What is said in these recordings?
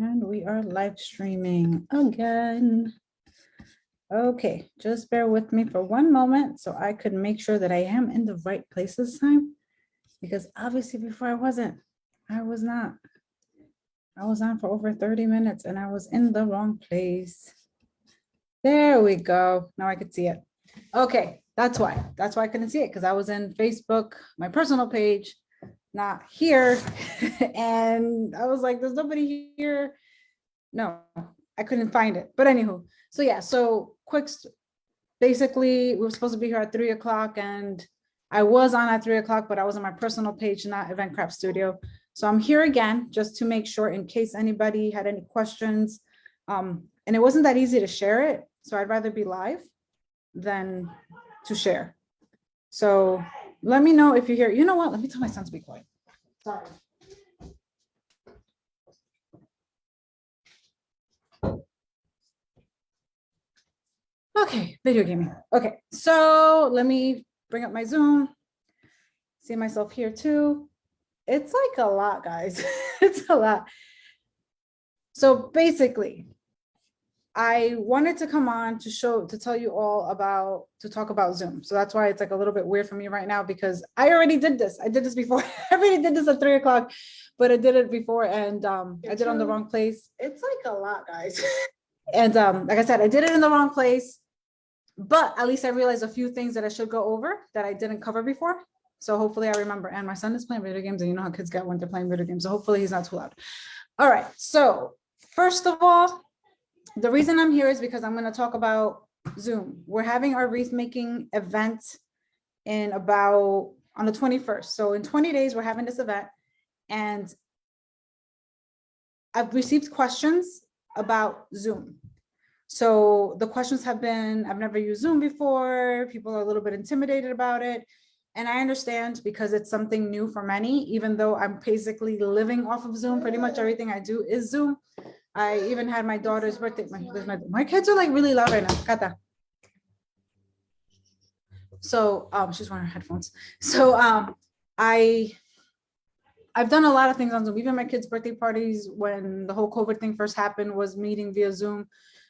And we are live streaming again. Okay, just bear with me for one moment so I could make sure that I am in the right place this time, because obviously before I wasn't. I was not. I was on for over 30 minutes and I was in the wrong place. There we go. Now I could see it. Okay, that's why. That's why I couldn't see it, because I was in Facebook, my personal page, not here. And I was like, there's nobody here. No, I couldn't find it. But anywho, so yeah, so basically we were supposed to be here at 3 o'clock and I was on at 3 o'clock, but I was on my personal page, not Event Craft Studio. So I'm here again, just to make sure in case anybody had any questions. And it wasn't that easy to share it. So I'd rather be live than to share. So let me know if you hear, you know what, let me tell my son to be quiet. Sorry. Okay, video gaming. Okay, so let me bring up my Zoom. See myself here too. It's like a lot, guys. It's a lot. So basically, I wanted to come on to tell you all to talk about Zoom. So that's why it's like a little bit weird for me right now, because I already did this. I did this before. I already did this at 3 o'clock, but I did it before and I did it on the wrong place. It's like a lot, guys. And like I said, I did it in the wrong place, but at least I realized a few things that I should go over that I didn't cover before. So hopefully I remember. And my son is playing video games, and you know how kids get when they're playing video games. So hopefully he's not too loud. All right. So first of all, the reason I'm here is because I'm going to talk about Zoom. We're having our wreath making event on the 21st. So in 20 days, we're having this event, and I've received questions about Zoom. So the questions have been, I've never used Zoom before. People are a little bit intimidated about it. And I understand, because it's something new for many, even though I'm basically living off of Zoom. Pretty much everything I do is Zoom. I even had my daughter's birthday. My kids are like really loud right now. Kata. So she's wearing her headphones. So I've done a lot of things on Zoom. Even my kids' birthday parties, when the whole COVID thing first happened, was meeting via Zoom.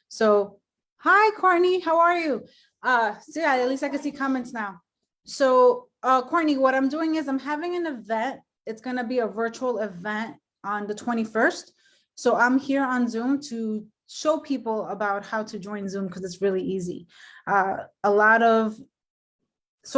So hi, Courtney, how are you? So yeah, at least I can see comments now. So Courtney, what I'm doing is I'm having an event. It's going to be a virtual event on the 21st. So I'm here on Zoom to show people about how to join Zoom, because it's really easy. So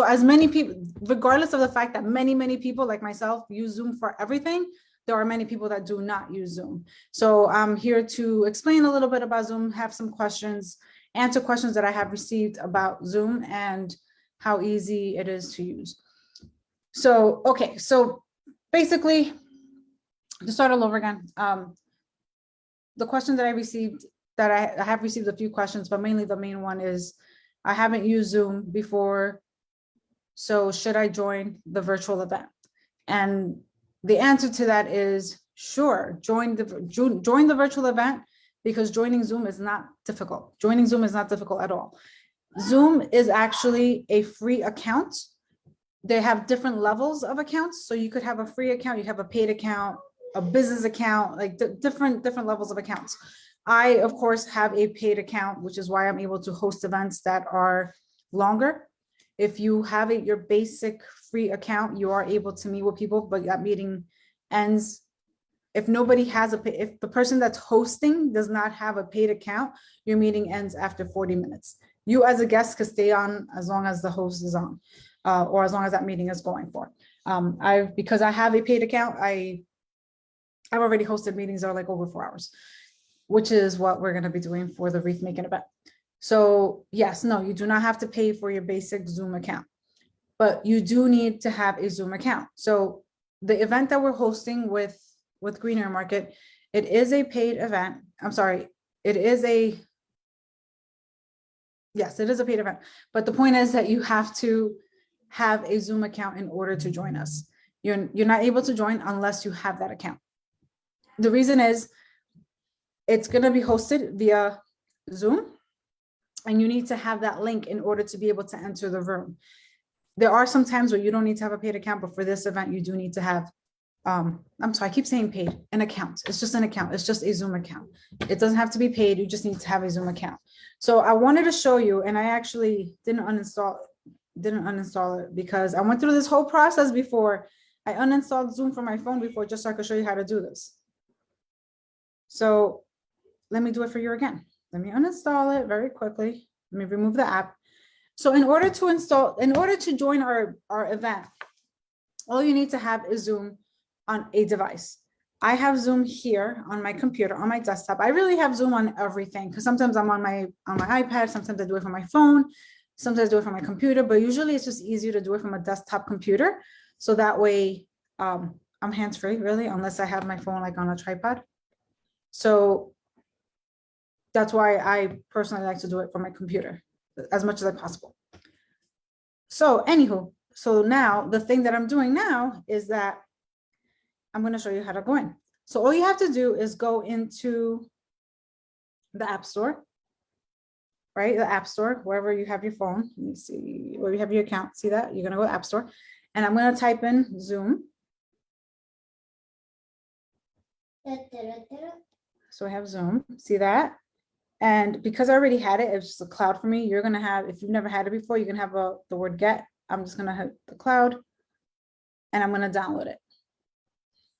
as many people, regardless of the fact that many people like myself use Zoom for everything, there are many people that do not use Zoom. So I'm here to explain a little bit about Zoom, have some questions, answer questions that I have received about Zoom and how easy it is to use. So, okay, so basically, to start all over again, the question that I received, that I have received a few questions, but mainly the main one is, I haven't used Zoom before, so should I join the virtual event? And the answer to that is sure, join the virtual event, because joining Zoom is not difficult. Joining Zoom is not difficult at all. Zoom is actually a free account. They have different levels of accounts. So you could have a free account, you have a paid account, a business account, like different levels of accounts. I, of course, have a paid account, which is why I'm able to host events that are longer. If you have your basic free account, you are able to meet with people, but that meeting ends. If if the person that's hosting does not have a paid account, your meeting ends after 40 minutes. You as a guest can stay on as long as the host is on, or as long as that meeting is going for. Because I have a paid account, I've already hosted meetings that are like over 4 hours, which is what we're going to be doing for the wreath making event. So yes, no, you do not have to pay for your basic Zoom account, but you do need to have a Zoom account. So the event that we're hosting with Greener Market, it is a paid event. I'm sorry, yes, it is a paid event. But the point is that you have to have a Zoom account in order to join us. You're not able to join unless you have that account. The reason is it's going to be hosted via Zoom, and you need to have that link in order to be able to enter the room. There are some times where you don't need to have a paid account, but for this event, you do need to have I'm sorry, I keep saying paid, an account. It's just an account. It's just a Zoom account. It doesn't have to be paid. You just need to have a Zoom account. So I wanted to show you, and I actually didn't uninstall it because I went through this whole process before. I uninstalled Zoom from my phone before just so I could show you how to do this. So let me do it for you again. Let me uninstall it very quickly. Let me remove the app. So in order to join our event, all you need to have is Zoom on a device. I have Zoom here on my computer, on my desktop. I really have Zoom on everything because sometimes I'm on my iPad, sometimes I do it from my phone, sometimes I do it from my computer, but usually it's just easier to do it from a desktop computer. So that way I'm hands-free, really, unless I have my phone like on a tripod. So that's why I personally like to do it from my computer as much as possible. So anywho, so now the thing that I'm doing now is that I'm going to show you how to go in. So all you have to do is go into the App Store, right? The App Store, wherever you have your phone. Let me see where you have your account. See that? You're going to go to App Store, and I'm going to type in Zoom. So I have Zoom. See that? And because I already had it, it's just a cloud for me. You're going to have, if you've never had it before, you can have the word get. I'm just going to hit the cloud and I'm going to download it.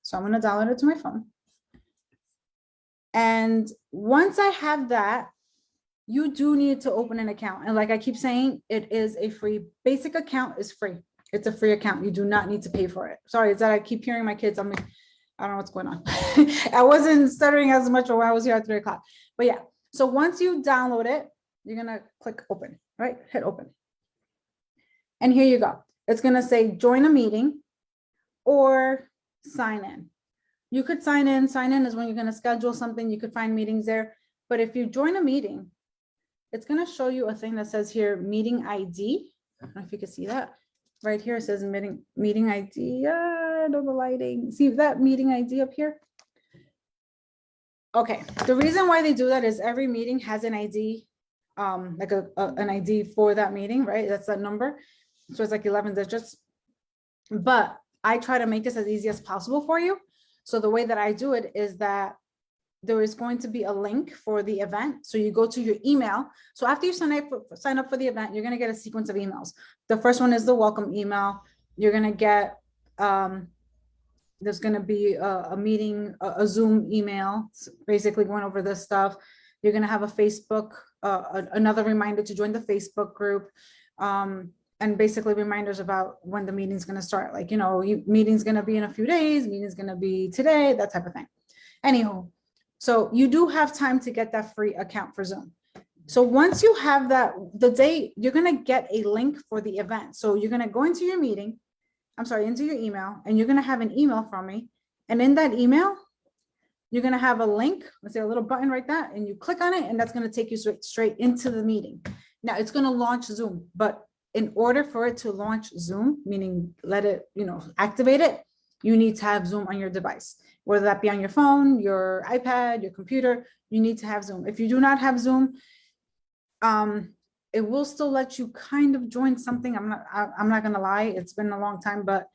So I'm going to download it to my phone. And once I have that, you do need to open an account. And like I keep saying, it is a free, basic account is free. It's a free account. You do not need to pay for it. Sorry, it's that I keep hearing my kids. I don't know what's going on. I wasn't stuttering as much when I was here at 3 o'clock. But yeah, so once you download it, you're going to click open, right? Hit open. And here you go. It's going to say join a meeting or sign in. You could sign in. Sign in is when you're going to schedule something. You could find meetings there. But if you join a meeting, it's going to show you a thing that says here meeting ID. I don't know if you can see that. Right here it says meeting ID. I know the lighting. See that meeting ID up here? Okay. The reason why they do that is every meeting has an ID, like an ID for that meeting, right? That's that number. So it's like 11 digits. But I try to make this as easy as possible for you. So the way that I do it is that there is going to be a link for the event. So you go to your email. So after you sign up for the event, you're going to get a sequence of emails. The first one is the welcome email. You're going to get, there's going to be a meeting, a Zoom email, basically going over this stuff. You're going to have a Facebook, another reminder to join the Facebook group. And basically reminders about when the meeting's going to start. Like, you know, meeting's going to be in a few days, meeting's going to be today, that type of thing. Anywho, so you do have time to get that free account for Zoom. So once you have that, the day, you're going to get a link for the event. So you're going to go into your meeting, into your email, and you're going to have an email from me. And in that email, you're going to have a link, let's say a little button right there, and you click on it, and that's going to take you straight into the meeting. Now it's going to launch Zoom, but in order for it to launch Zoom, meaning let it, activate it, you need to have Zoom on your device, whether that be on your phone, your iPad, your computer, you need to have Zoom. If you do not have Zoom, it will still let you kind of join something. I'm not gonna lie, it's been a long time, but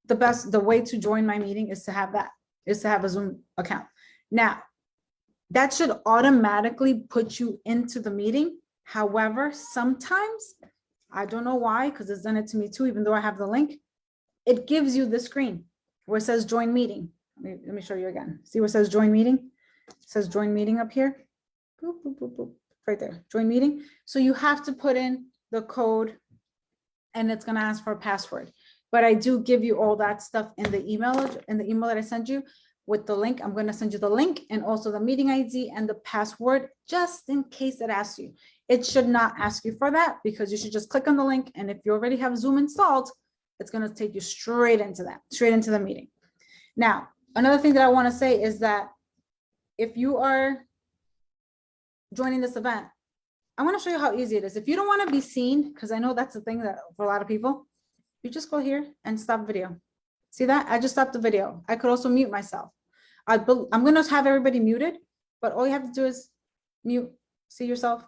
the way to join my meeting is to have a Zoom account. Now, that should automatically put you into the meeting. However, sometimes, I don't know why, because it's done it to me too, even though I have the link, it gives you the screen where it says join meeting. Let me show you again. See where it says join meeting? It says join meeting up here. Boop, boop, boop, boop. Right there, join meeting. So you have to put in the code and it's going to ask for a password. But I do give you all that stuff in the email that I sent you with the link. I'm going to send you the link and also the meeting ID and the password, just in case it asks you. It should not ask you for that because you should just click on the link. And if you already have Zoom installed, it's going to take you straight into the meeting. Now, another thing that I want to say is that if you are joining this event, I want to show you how easy it is. If you don't want to be seen, because I know that's the thing that for a lot of people, you just go here and stop video. See that? I just stopped the video. I could also mute myself. I'm going to have everybody muted, but all you have to do is mute, see yourself,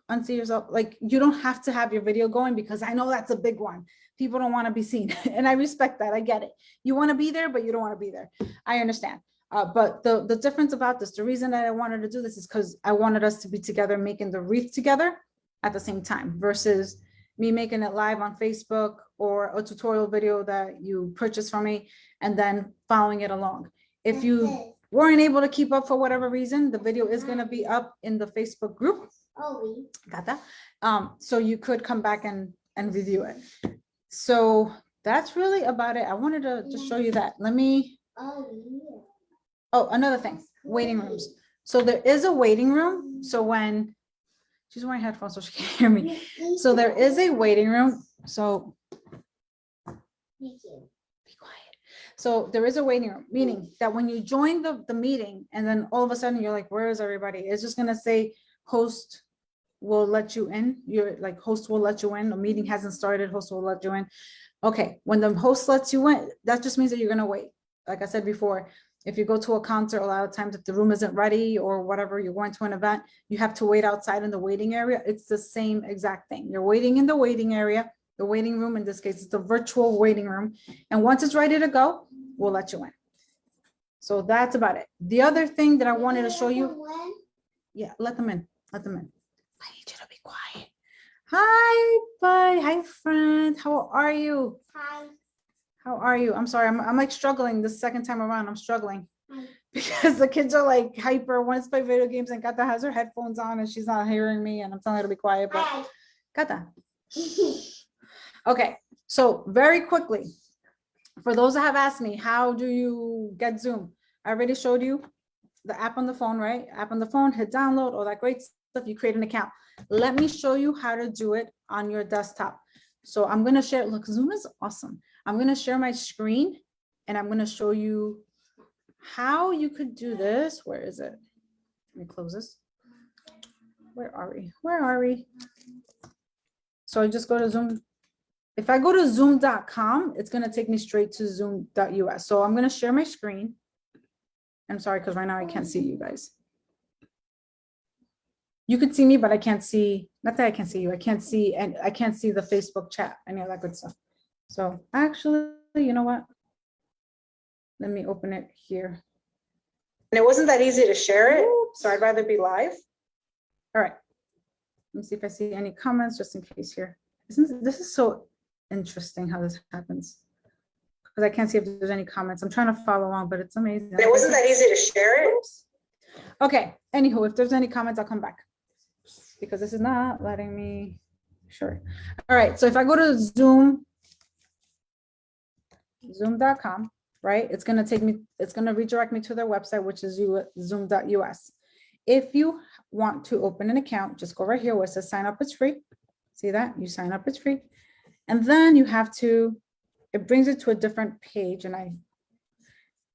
unsee yourself. Like, you don't have to have your video going, because I know that's a big one. People don't want to be seen. And I respect that. I get it. You want to be there, but you don't want to be there. I understand. But the difference about this, the reason that I wanted to do this is because I wanted us to be together making the wreath together at the same time, versus me making it live on Facebook or a tutorial video that you purchase from me and then following it along. If you weren't able to keep up for whatever reason, the video is going to be up in the Facebook group. Got that? So you could come back and review it. So that's really about it. I wanted to just show you that. Let me. Oh, another thing, waiting rooms. So there is a waiting room. So when she's wearing headphones, so she can't hear me. So there is a waiting room. So be quiet. So there is a waiting room, meaning that when you join the meeting and then all of a sudden you're like, where is everybody? It's just going to say host will let you in. You're like, host will let you in. The meeting hasn't started. Host will let you in. Okay. When the host lets you in, that just means that you're going to wait. Like I said before, if you go to a concert, a lot of times if the room isn't ready or whatever, you're going to an event, you have to wait outside in the waiting area. It's the same exact thing. You're waiting in the waiting area, the waiting room. In this case, it's the virtual waiting room. And once it's ready to go, we'll let you in. So that's about it. The other thing that I wanted to show you. Yeah, let them in. Let them in. I need you to be quiet. Hi, bud. Hi, friend. How are you? Hi. How are you? I'm sorry. I'm like struggling this second time around. I'm struggling because the kids are like hyper, wants to play video games, and Kata has her headphones on and she's not hearing me, and I'm telling her to be quiet, but Kata. Okay. So very quickly, for those that have asked me, how do you get Zoom? I already showed you the app on the phone, right? App on the phone, hit download, all that great stuff. You create an account. Let me show you how to do it on your desktop. So I'm going to share, look, Zoom is awesome. I'm going to share my screen and I'm going to show you how you could do this. Where is it? Let me close this. Where are we? Where are we? So I just go to Zoom. If I go to zoom.com, it's going to take me straight to zoom.us. So I'm going to share my screen. I'm sorry, because right now I can't see you guys. You could see me, but I can't see, not that I can't see you. I can't see, and I can't see the Facebook chat, any of that good stuff. So actually, you know what? Let me open it here. And it wasn't that easy to share it, so I'd rather be live. All right. Let me see if I see any comments just in case here. This is so interesting how this happens. Because I can't see if there's any comments. I'm trying to follow along, but it's amazing. And it wasn't that easy to share it. Oops. Okay. Anywho, if there's any comments, I'll come back. Because this is not letting me. Sure. All right. So if I go to zoom.com, right? It's going to take me, it's going to redirect me to their website, which is zoom.us. If you want to open an account, just go right here where it says sign up, it's free. See that? You sign up, it's free. And then you have to, it brings it to a different page. And I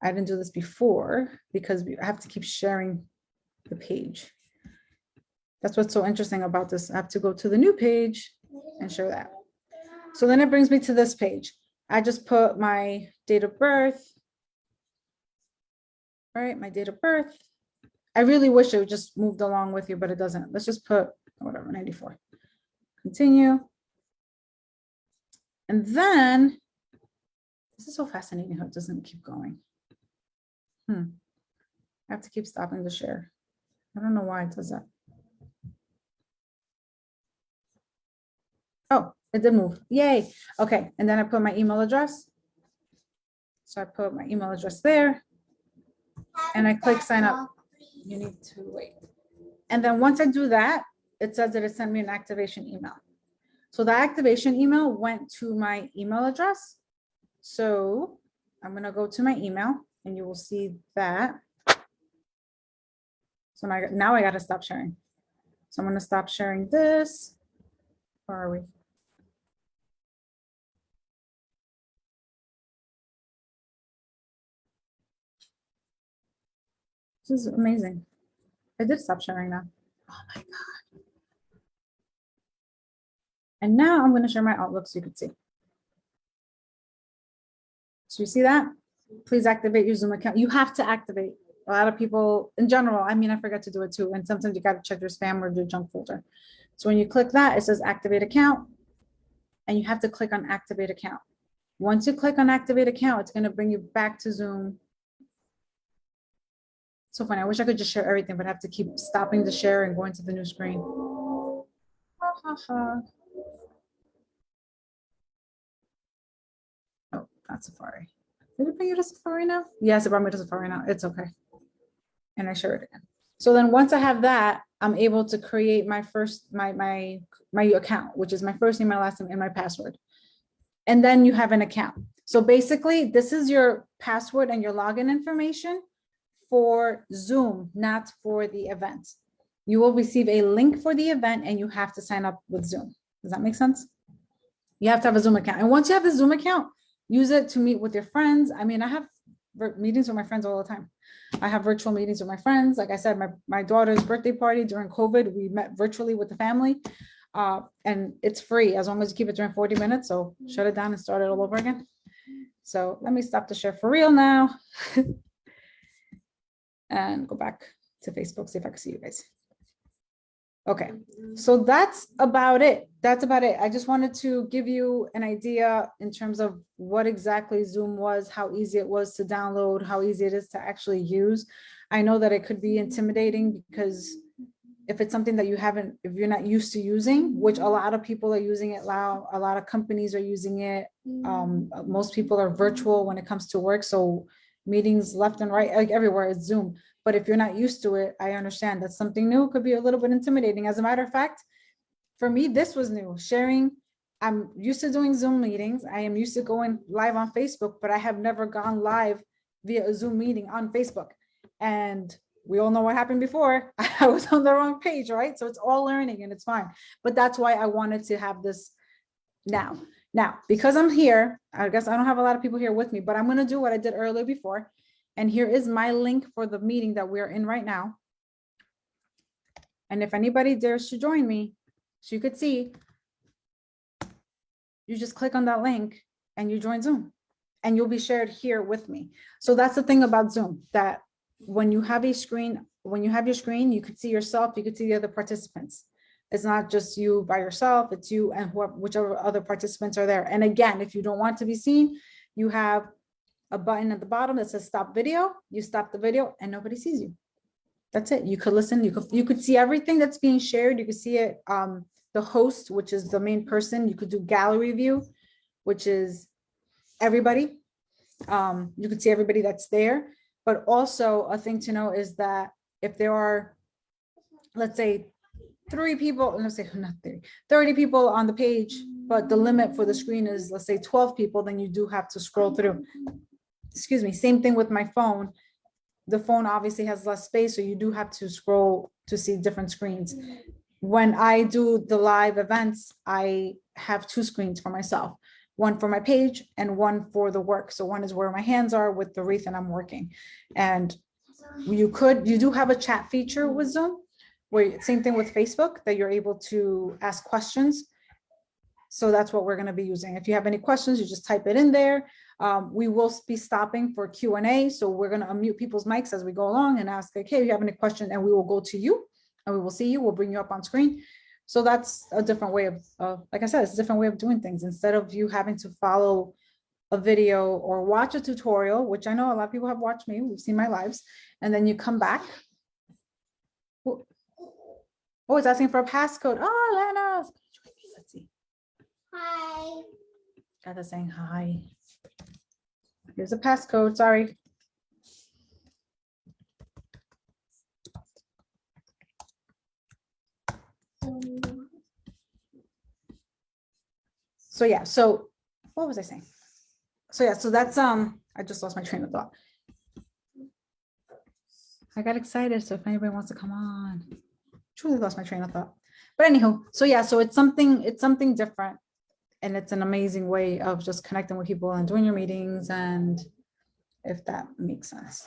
didn't do this before because I have to keep sharing the page. That's what's so interesting about this. I have to go to the new page and share that. So then it brings me to this page. I just put my date of birth. All right, my date of birth. I really wish it just moved along with you, but it doesn't. Let's just put whatever, 94. Continue. And then, this is so fascinating how it doesn't keep going. I have to keep stopping the share. I don't know why it does that. Oh, it did move. Yay. Okay. And then I put my email address. So I put my email address there and I click sign up. You need to wait. And then once I do that, it says that it sent me an activation email. So the activation email went to my email address. So I'm going to go to my email and you will see that. So now I got to stop sharing. So I'm going to stop sharing this. Where are we? This is amazing. I did stop sharing now. Oh my God. And now I'm going to share my Outlook so you can see. So you see that? Please activate your Zoom account. You have to activate. A lot of people in general, I mean, I forget to do it too. And sometimes you got to check your spam or your junk folder. So when you click that, it says activate account, and you have to click on activate account. Once you click on activate account, it's going to bring you back to Zoom. So funny. I wish I could just share everything, but I have to keep stopping the share and going to the new screen. Oh, not Safari. Did it bring you to Safari now? Yes, it brought me to Safari now. It's okay. And I share it again. So then once I have that, I'm able to create my first, my account, which is my first name, my last name, and my password. And then you have an account. So basically, this is your password and your login information for Zoom, not for the event. You will receive a link for the event and you have to sign up with Zoom. Does that make sense? You have to have a Zoom account. And once you have the Zoom account, use it to meet with your friends. I mean, I have meetings with my friends all the time. I have virtual meetings with my friends. Like I said, my daughter's birthday party during COVID, we met virtually with the family. And it's free as long as you keep it during 40 minutes. So shut it down and start it all over again. So let me stop the share for real now. And go back to Facebook, see if I can see you guys. Okay, so that's about it. That's about it. I just wanted to give you an idea in terms of what exactly Zoom was, how easy it was to download, how easy it is to actually use. I know that it could be intimidating because if it's something that you haven't, if you're not used to using, which a lot of people are using it now, a lot of companies are using it. Most people are virtual when it comes to work. So meetings left and right, like everywhere, it's Zoom. But if you're not used to it, I understand that something new could be a little bit intimidating. As a matter of fact, for me, this was new. Sharing, I'm used to doing Zoom meetings. I am used to going live on Facebook, but I have never gone live via a Zoom meeting on Facebook. And we all know what happened before. I was on the wrong page, right? So it's all learning and it's fine. But that's why I wanted to have this now. Now, because I'm here, I guess I don't have a lot of people here with me, but I'm going to do what I did earlier before. And here is my link for the meeting that we're in right now. And if anybody dares to join me, so you could see, you just click on that link and you join Zoom and you'll be shared here with me. So that's the thing about Zoom, that when you have a screen, when you have your screen, you could see yourself, you could see the other participants. It's not just you by yourself, it's you and whoever, whichever other participants are there. And again, if you don't want to be seen, you have a button at the bottom that says stop video. You stop the video and nobody sees you. That's it. You could listen, you could see everything that's being shared. You could see it, the host, which is the main person. You could do gallery view, which is everybody. You could see everybody that's there. But also a thing to know is that if there are, let's say 3 people, let's say not 30 people on the page, but the limit for the screen is, let's say 12 people, then you do have to scroll through. Excuse me, same thing with my phone. The phone obviously has less space, so you do have to scroll to see different screens. When I do the live events, I have 2 screens for myself, one for my page and one for the work. So one is where my hands are with the wreath and I'm working. And you do have a chat feature with Zoom, where same thing with Facebook, that you're able to ask questions. So that's what we're going to be using. If you have any questions, you just type it in there. We will be stopping for Q&A. So we're going to unmute people's mics as we go along and ask, okay, if you have any questions, and we will go to you and we will see you. We'll bring you up on screen. So that's a different way of, like I said, it's a different way of doing things. Instead of you having to follow a video or watch a tutorial, which I know a lot of people have watched me, we've seen my lives, and then you come back. Oh, it's asking for a passcode. Oh, Lana. Let's see. Hi. Got that saying hi. Here's a passcode, sorry. So yeah, so what was I saying? So yeah, so that's I just lost my train of thought. I got excited, so if anybody wants to come on. Truly lost my train of thought. But anywho, so yeah, so it's something different. And it's an amazing way of just connecting with people and doing your meetings, and if that makes sense.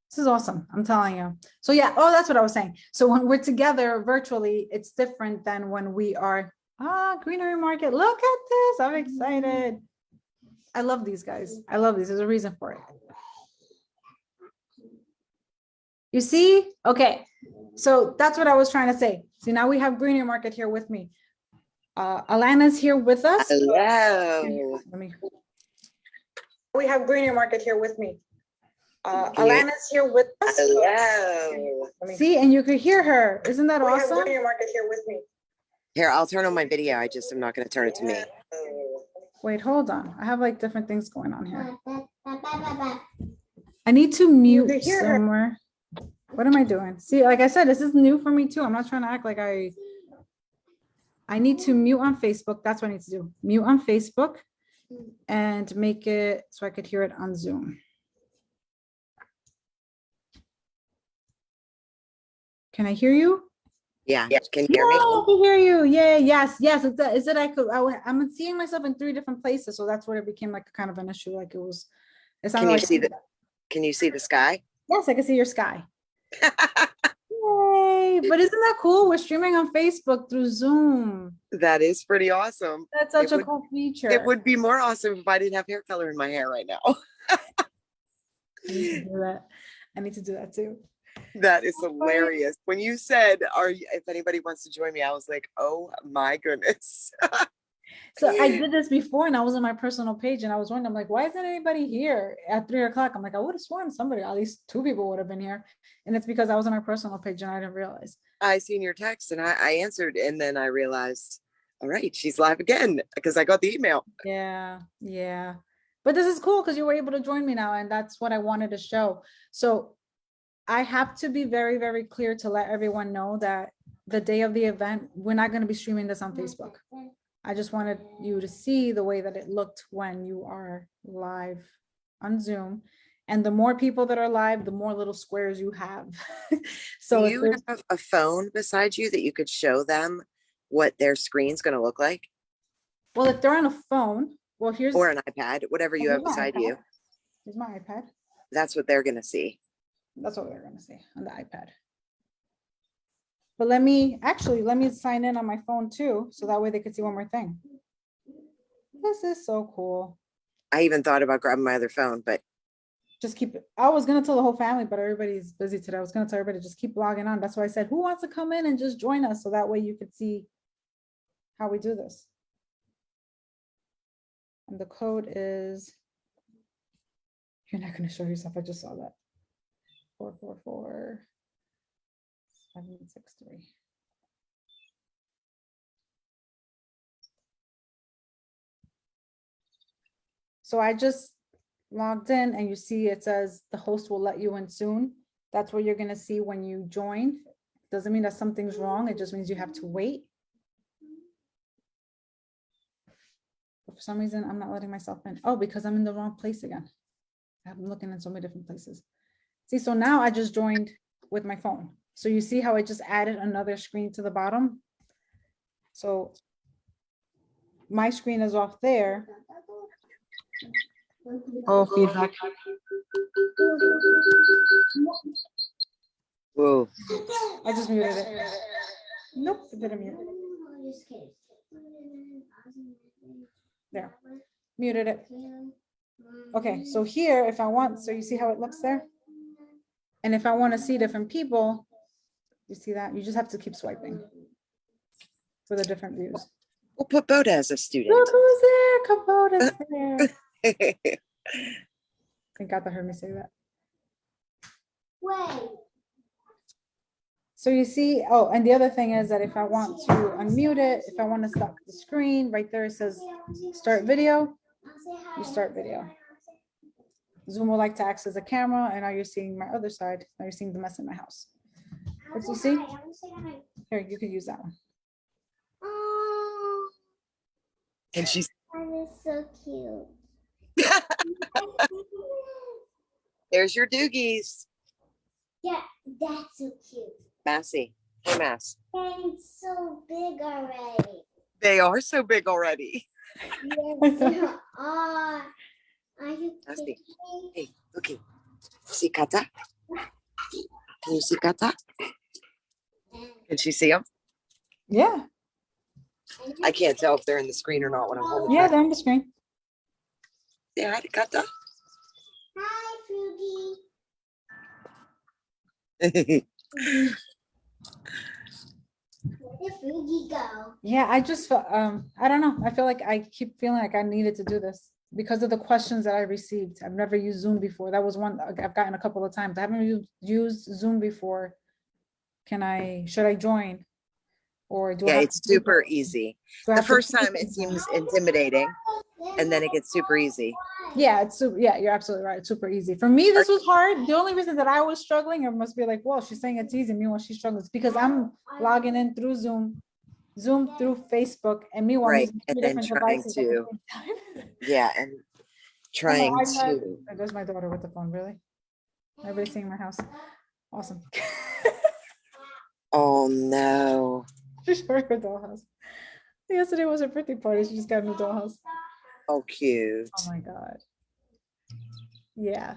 This is awesome, I'm telling you. So yeah, oh, that's what I was saying. So when we're together virtually, it's different than when we are, Greenery Market, look at this, I'm excited. I love these guys, I love these, there's a reason for it. You see? Okay. So that's what I was trying to say. See, now we have Greener Market here with me. Alana's here with us. Hello. We have Greener Market here with me. Can you- Alana's here with us. Hello. See, and you could hear her. Isn't that We have awesome? Greener Market here with me. Here, I'll turn on my video. I just am not going to turn it to me. Wait, hold on. I have like different things going on here. I need to mute could hear her. somewhere. What am I doing? See, like I said, this is new for me too. I'm not trying to act like I need to mute on Facebook. That's what I need to do. Mute on Facebook and make it so I could hear it on Zoom. Can I hear you? Yeah. Can you hear me? I can hear you. Yeah, yes. Is it I'm seeing myself in 3 different places, so that's where it became like kind of an issue. Like it sounded Can you like see Can you see the sky? yes, I can see your sky. Yay! But isn't that cool? We're streaming on Facebook through Zoom. That is pretty awesome. That's such It a would- cool feature. It would be more awesome if I didn't have hair color in my hair right now. I need to do that. I need to do that too. That is hilarious. When you said, if anybody wants to join me, I was like, oh my goodness. So I did this before and I was on my personal page and I was wondering, I'm like, why isn't anybody here at 3 o'clock? I'm like, I would have sworn somebody, at least 2 people would have been here. And it's because I was on my personal page and I didn't realize. I seen your text and I answered, and then I realized, all right, she's live again because I got the email. Yeah. But this is cool because you were able to join me now, and that's what I wanted to show. So I have to be very, very clear to let everyone know that the day of the event, we're not going to be streaming this on Facebook. I just wanted you to see the way that it looked when you are live on Zoom. And the more people that are live, the more little squares you have. So Do if you there's- have a phone beside you that you could show them what their screen's going to look like, well, if they're on a phone, well, here's or an iPad, whatever you have here's my beside you? iPad. Here's my iPad. That's what they're going to see. That's what they're going to see on the iPad. But let me sign in on my phone too, so that way they could see one more thing. This is so cool. I even thought about grabbing my other phone, but Just keep it. I was gonna tell the whole family, but everybody's busy today. I was gonna tell everybody just keep logging on. That's why I said, who wants to come in and just join us? So that way you could see how we do this. And the code is, you're not gonna show yourself. I just saw that. 444 763. So I just logged in and you see it says the host will let you in soon. That's what you're going to see when you join. Doesn't mean that something's wrong. It just means you have to wait. But for some reason, I'm not letting myself in. Oh, because I'm in the wrong place again. I'm looking in so many different places. See, so now I just joined with my phone. So you see how I just added another screen to the bottom? So my screen is off there. Oh, feedback. whoa. I just muted it. Nope, it didn't mute. There, muted it. Okay, so here, if I want, so you see how it looks there? And if I want to see different people, you see that? You just have to keep swiping for the different views. We'll put Boda as a student. Look who's there, Capota's there. Thank God that heard me say that. Wait. So you see, oh, and the other thing is that if I want to unmute it, if I want to stop the screen, right there it says start video, you start video. Zoom will like to access the camera, and now you're seeing my other side. Now you're seeing the mess in my house. What do you see? Here, you can use that one. Oh, And she's that is so cute. there's your doogies. Yeah, that's so cute. Massey. Hey, Mass. And it's so big already. They are so big already. Yes, they are. Are you Massey. kidding me? Hey, looky. See Kata? Can you see Kata? Can she see them? Yeah, I can't tell if they're in the screen or not when I'm holding yeah, them. they're on the screen. Say hi to Kata. Hi, Fruity. Where did Fruity go? Yeah, I just felt, I don't know. I feel like I keep feeling like I needed to do this because of the questions that I received. I've never used Zoom before. That was one I've gotten a couple of times. I haven't used Zoom before. Should I join? Or do I Yeah, have it's to click super it? easy. Do I The have to first click time it it? seems intimidating, and then it gets super easy. Yeah, it's super, yeah, you're absolutely right. It's super easy. For me, this was hard. The only reason that I was struggling, it must be like, well, she's saying it's easy. Meanwhile, she's struggling. It's because I'm logging in through Zoom, Zoom through Facebook, and meanwhile, I'm Right, using and three then different trying devices at the to, same time. yeah, and Oh, my trying iPad. to, Oh, there's my daughter with the phone, really? Everybody's seeing my house. Awesome. oh no. She's showing her dollhouse. Yesterday was her birthday party. She just got a new dollhouse. Oh, cute. Oh my God. Yeah.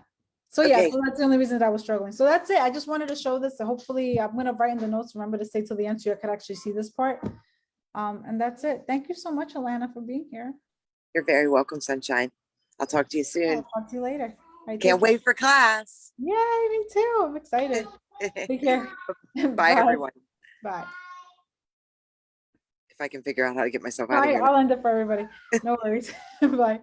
So yeah, Okay. so that's the only reason that I was struggling. So that's it. I just wanted to show this. So hopefully I'm gonna write in the notes. Remember to stay till the end so you could actually see this part. And that's it. Thank you so much, Alana, for being here. You're very welcome, Sunshine. I'll talk to you I'll soon. talk to you later. All right, take Can't care. wait for class. Yay, me too. I'm excited. Take care. Bye, everyone. Bye. If I can figure out how to get myself out of Bye. here. I'll end it for everybody. No worries. Bye.